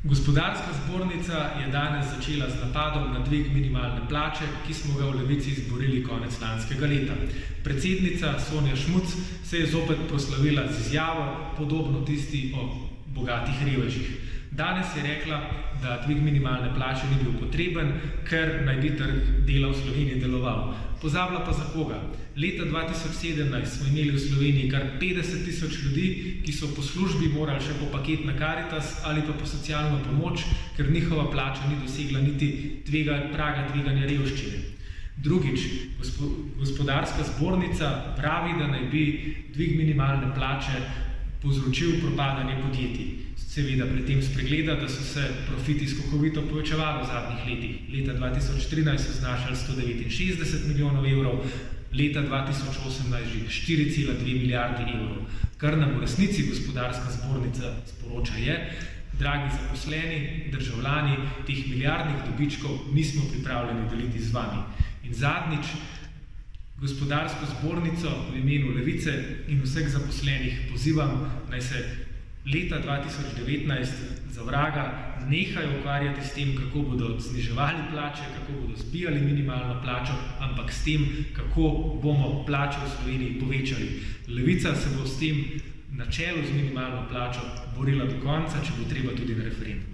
Gospodarska zbornica je danes začela z napadom na dvig minimalne plače, ki smo ga v Levici izborili konec lanskega leta. Predsednica Sonja Šmuc se je zopet proslavila z izjavo, podobno tisti o bogatih revežih. Danes je rekla, da dvig minimalne plače ni bil potreben, ker naj bi trg dela v Sloveniji deloval. Pozabila pa za koga? Leta 2017 smo imeli v Sloveniji kar 50.000 ljudi, ki so po službi morali še po paket na Karitas ali pa po socialno pomoč, ker njihova plača ni dosegla niti praga tveganja revščine. Drugič, gospodarska zbornica pravi, da naj bi dvig minimalne plače povzročil propadanje podjetij. Seveda pri tem spregleda, da so se profiti skokovito povečevali v zadnjih letih. Leta 2013 so znašali 169 milijonov evrov, leta 2018 že 4,2 milijardi evrov. Kar nam v resnici gospodarska zbornica sporoča je, dragi zaposleni, državljani, teh milijardnih dobičkov nismo pripravljeni deliti z vami. In zadnjič, gospodarsko zbornico v imenu Levice in vseh zaposlenih pozivam, naj se leta 2019 za vraga nehajo ukvarjati s tem, kako bodo zniževali plače, kako bodo zbijali minimalno plačo, ampak s tem, kako bomo plače v Sloveniji povečali. Levica se bo s tem na čelu z minimalno plačo borila do konca, če bo treba tudi na referendum.